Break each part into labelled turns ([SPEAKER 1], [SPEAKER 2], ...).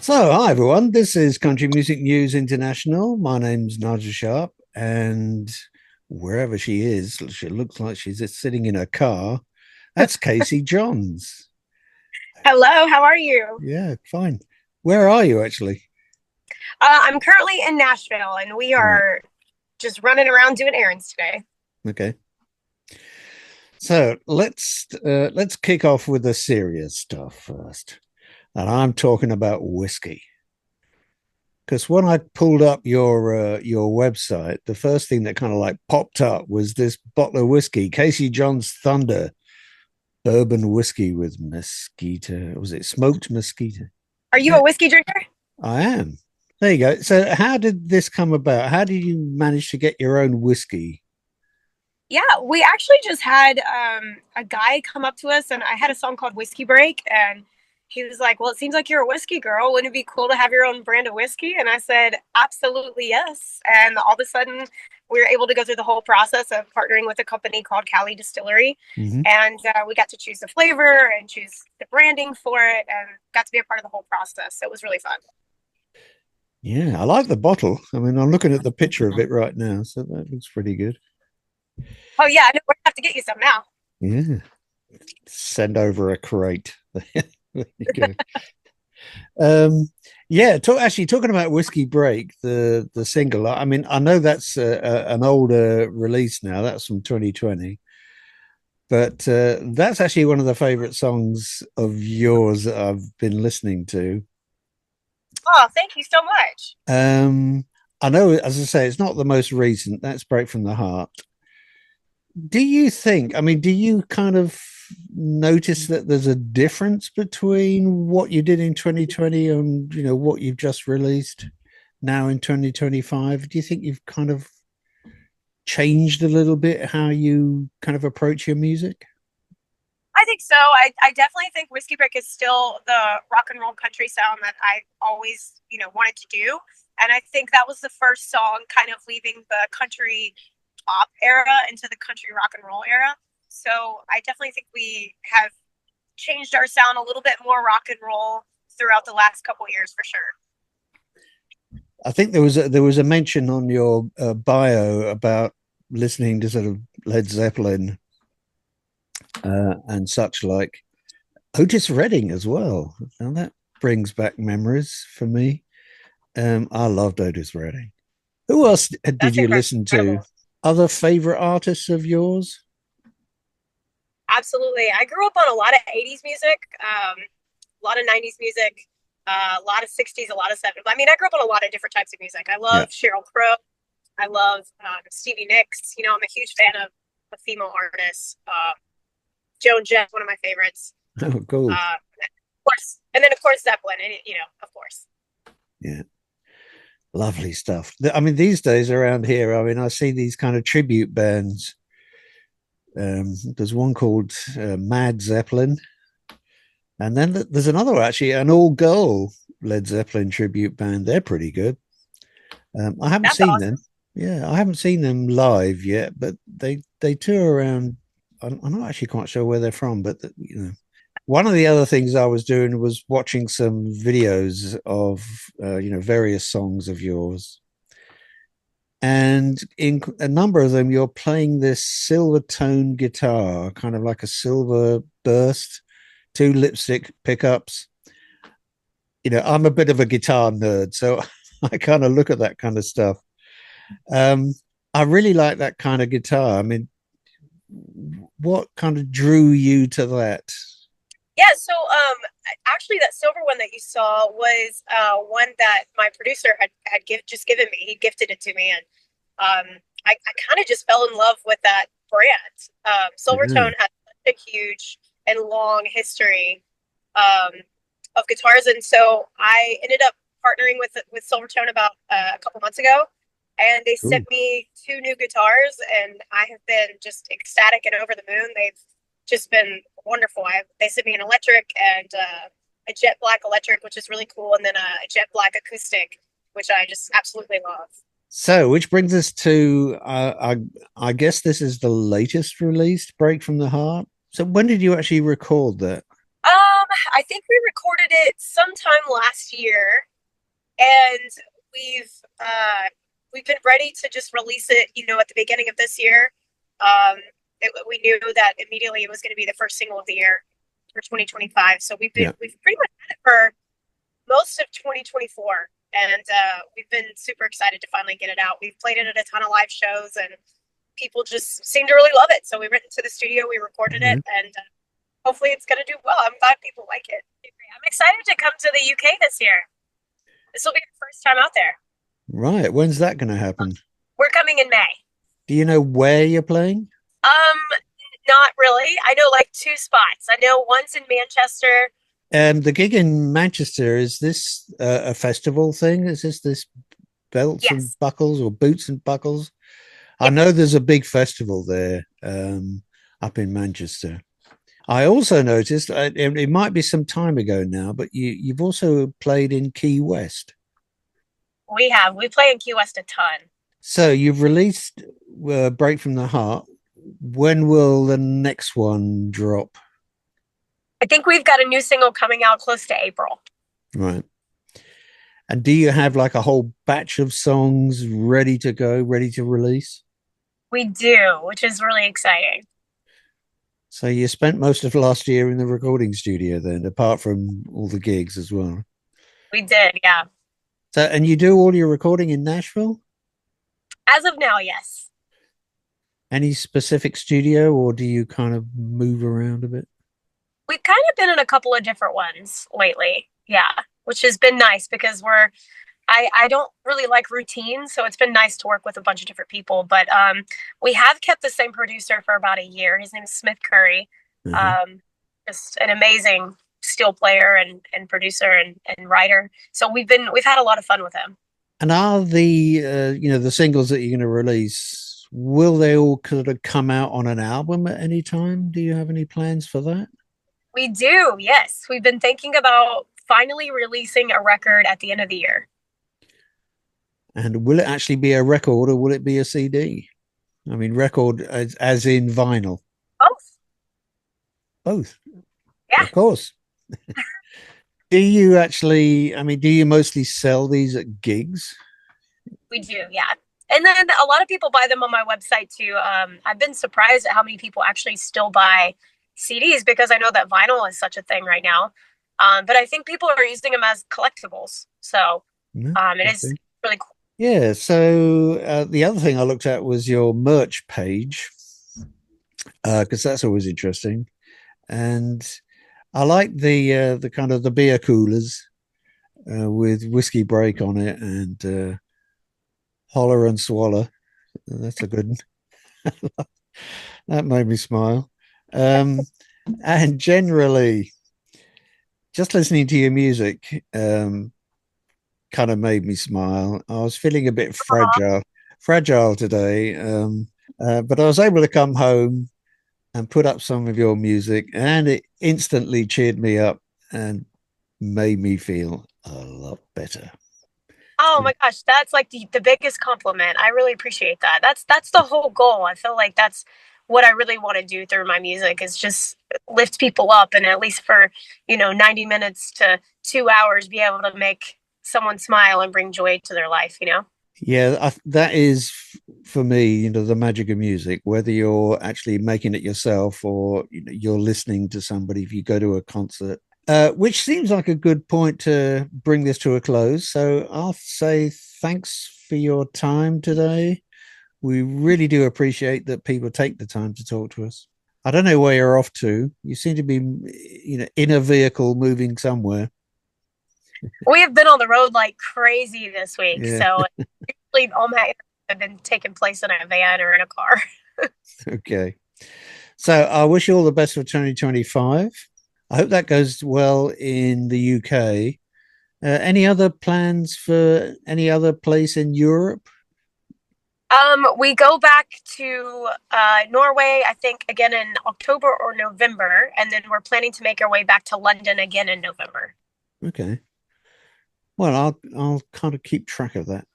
[SPEAKER 1] So, hi everyone. This is Country Music News International. My name's Nigel Sharpe, and wherever she is, she looks like she's just sitting in her car. That's Casey Johns.
[SPEAKER 2] Hello, how are you?
[SPEAKER 1] Yeah, fine. Where are you actually?
[SPEAKER 2] I'm currently in Nashville and we
[SPEAKER 1] Right.
[SPEAKER 2] are just running around doing errands today.
[SPEAKER 1] Okay. So let's kick off with the serious stuff first, and I'm talking about whiskey. Because when I pulled up your website, the first thing that kind of like popped up was this bottle of whiskey, Casey John's Thunder bourbon whiskey with mosquito. Was it smoked mosquito?
[SPEAKER 2] Are you
[SPEAKER 1] Yeah,
[SPEAKER 2] a whiskey drinker?
[SPEAKER 1] I am. There you go. So, how did this come about? How did you manage to get your own whiskey?
[SPEAKER 2] Yeah, we actually just had a guy come up to us and I had a song called Whiskey Break and he was like, "Well, it seems like you're a whiskey girl. Wouldn't it be cool to have your own brand of whiskey?" And I said, "Absolutely, yes." And all of a sudden, we were able to go through the whole process of partnering with a company called Cali Distillery.
[SPEAKER 1] Mm-hmm.
[SPEAKER 2] And we got to choose the flavor and choose the branding for it and got to be a part of the whole process. So it was really fun.
[SPEAKER 1] Yeah, I like the bottle. I mean, I'm looking at the picture of it right now, so that looks pretty good.
[SPEAKER 2] Oh yeah, I know we're gonna have to get you some now.
[SPEAKER 1] Yeah, send over a crate. There you go. Yeah, actually talking about Whiskey Break, the single. I mean, I know that's an older release now. That's from 2020, but that's actually one of the favorite songs of yours that I've been listening to.
[SPEAKER 2] Oh, thank you so much.
[SPEAKER 1] Um, I know, as I say, it's not the most recent. That's Break from the Heart. Do you think? I mean, do you kind of notice that there's a difference between what you did in 2020 and what you've just released now in 2025? Do you think you've kind of changed a little bit how you kind of approach your music?
[SPEAKER 2] I think so. I definitely think Whiskey Brick is still the rock and roll country sound that I always, wanted to do. And I think that was the first song kind of leaving the country pop era into the country rock and roll era. So I definitely think we have changed our sound a little bit more rock and roll throughout the last couple years for sure.
[SPEAKER 1] I think there was a mention on your bio about listening to sort of Led Zeppelin and such like. Otis Redding as well. Now that brings back memories for me. I loved Otis Redding. Who else did
[SPEAKER 2] That's
[SPEAKER 1] you listen to?
[SPEAKER 2] incredible.
[SPEAKER 1] Other favorite artists of yours?
[SPEAKER 2] Absolutely. I grew up on a lot of 80s music, a lot of 90s music, a lot of 60s, a lot of 70s. I mean, I grew up on a lot of different types of music. I
[SPEAKER 1] Yeah.
[SPEAKER 2] love Sheryl Crow. I love Stevie Nicks. I'm a huge fan of female artists. Joan Jett, one of my favorites.
[SPEAKER 1] Oh, cool.
[SPEAKER 2] Of course. And then, of course, Zeppelin. And, of course.
[SPEAKER 1] Yeah. Lovely stuff. I mean, these days around here, I mean, I see these kind of tribute bands. There's one called Mad Zeppelin, and then there's another actually, an all-girl Led Zeppelin tribute band. They're pretty good. I haven't
[SPEAKER 2] That's
[SPEAKER 1] seen
[SPEAKER 2] awesome.
[SPEAKER 1] them. Yeah, I haven't seen them live yet, but they tour around. I'm not actually quite sure where they're from, but one of the other things I was doing was watching some videos of various songs of yours, and in a number of them, you're playing this silver tone guitar, kind of like a silver burst, two lipstick pickups. I'm a bit of a guitar nerd, so I kind of look at that kind of stuff. Um, I really like that kind of guitar. I mean, what kind of drew you to that?
[SPEAKER 2] Yeah, so actually that silver one that you saw was one that my producer just given me. He gifted it to me and I kind of just fell in love with that brand.
[SPEAKER 1] Yeah.
[SPEAKER 2] Silvertone has such a huge and long history um, of guitars, and so I ended up partnering with Silvertone about a couple months ago, and they sent
[SPEAKER 1] Cool.
[SPEAKER 2] me two new guitars, and I have been just ecstatic and over the moon. They've just been wonderful. They sent me an electric and a jet black electric, which is really cool, and then a jet black acoustic, which I just absolutely love.
[SPEAKER 1] So, which brings us to, I guess this is the latest released, Break from the Heart. So, when did you actually record that?
[SPEAKER 2] Um, I think we recorded it sometime last year, and we've we've been ready to just release it, at the beginning of this year. We knew that immediately it was going to be the first single of the year for 2025. So
[SPEAKER 1] Yeah.
[SPEAKER 2] we've pretty much had it for most of 2024, and we've been super excited to finally get it out. We've played it at a ton of live shows, and people just seem to really love it. So we went into the studio, we recorded it,
[SPEAKER 1] Yeah.
[SPEAKER 2] and hopefully it's going to do well. I'm glad people like it. I'm excited to come to the UK this year. This will be our first time out there.
[SPEAKER 1] Right. When's that going to happen?
[SPEAKER 2] We're coming in May.
[SPEAKER 1] Do you know where you're playing?
[SPEAKER 2] Um, Not really. I know like two spots. I know one's in Manchester.
[SPEAKER 1] The gig in Manchester, is this a festival thing? Is this belts and
[SPEAKER 2] Yes.
[SPEAKER 1] buckles or boots and buckles? I
[SPEAKER 2] Yep.
[SPEAKER 1] know there's a big festival there up in Manchester. I also noticed it might be some time ago now, but you've also played in Key West.
[SPEAKER 2] We have. We play in Key West a ton.
[SPEAKER 1] So you've released Break from the Heart. When will the next one drop?
[SPEAKER 2] I think we've got a new single coming out close to April.
[SPEAKER 1] Right. And do you have like a whole batch of songs ready to go, ready to release?
[SPEAKER 2] We do, which is really exciting.
[SPEAKER 1] So you spent most of last year in the recording studio then, apart from all the gigs as well.
[SPEAKER 2] We did, yeah.
[SPEAKER 1] So, and you do all your recording in Nashville?
[SPEAKER 2] As of now, yes.
[SPEAKER 1] Any specific studio, or do you kind of move around a bit?
[SPEAKER 2] We've kind of been in a couple of different ones lately. Yeah, which has been nice because I don't really like routine, so it's been nice to work with a bunch of different people. But we have kept the same producer for about a year. His name is Smith Curry.
[SPEAKER 1] Uh-huh.
[SPEAKER 2] Um, just an amazing steel player and producer and writer. So we've had a lot of fun with him.
[SPEAKER 1] And are the the singles that you're going to release, will they all kind of come out on an album at any time? Do you have any plans for that?
[SPEAKER 2] We do, yes. We've been thinking about finally releasing a record at the end of the year.
[SPEAKER 1] And will it actually be a record or will it be a CD? I mean, record as in vinyl.
[SPEAKER 2] Both.
[SPEAKER 1] Both,
[SPEAKER 2] Yeah,
[SPEAKER 1] of course. Do you actually, I mean, do you mostly sell these at gigs?
[SPEAKER 2] we do, yeah. And then a lot of people buy them on my website too. I've been surprised at how many people actually still buy CDs because I know that vinyl is such a thing right now. But I think people are using them as collectibles. So
[SPEAKER 1] No?
[SPEAKER 2] it is
[SPEAKER 1] Okay.
[SPEAKER 2] really cool.
[SPEAKER 1] Yeah. So the other thing I looked at was your merch page because that's always interesting, and I like the kind of the beer coolers with whiskey break on it and holler and swallow. That's a good one. That made me smile. Um, and generally, just listening to your music kind of made me smile. I was feeling a bit fragile today, but I was able to come home and put up some of your music, and it instantly cheered me up and made me feel a lot better.
[SPEAKER 2] Oh my gosh, that's like the biggest compliment. I really appreciate that. That's the whole goal. I feel like that's what I really want to do through my music is just lift people up and at least for, 90 minutes to 2 hours be able to make someone smile and bring joy to their life.
[SPEAKER 1] Yeah, that is for me, the magic of music. Whether you're actually making it yourself or you're listening to somebody, if you go to a concert, which seems like a good point to bring this to a close. So I'll say thanks for your time today. We really do appreciate that people take the time to talk to us. I don't know where you're off to. You seem to be, in a vehicle moving somewhere.
[SPEAKER 2] We have been on the road like crazy this week.
[SPEAKER 1] Yeah.
[SPEAKER 2] So usually all my have been taking place in a van or in a car.
[SPEAKER 1] Okay. So I wish you all the best for 2025. I hope that goes well in the UK. Any other plans for any other place in Europe?
[SPEAKER 2] We go back to Norway, I think, again in October or November, and then we're planning to make our way back to London again in November.
[SPEAKER 1] Okay. Well, I'll kind of keep track of that.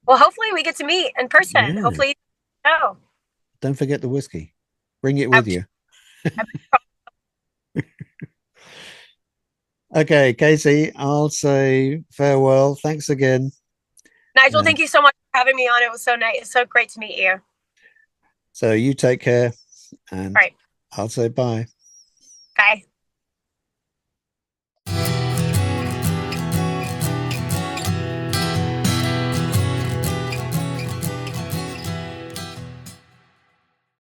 [SPEAKER 2] Well, hopefully we get to meet in person.
[SPEAKER 1] Yeah.
[SPEAKER 2] Hopefully, oh,
[SPEAKER 1] Don't forget the whiskey. Bring it
[SPEAKER 2] I,
[SPEAKER 1] with you.
[SPEAKER 2] I
[SPEAKER 1] Okay, Casey, I'll say farewell. Thanks again.
[SPEAKER 2] Nigel,
[SPEAKER 1] And
[SPEAKER 2] thank you so much for having me on. It was so nice. It's so great to meet you. All
[SPEAKER 1] so you take care, and
[SPEAKER 2] right.
[SPEAKER 1] I'll say bye.
[SPEAKER 2] Bye.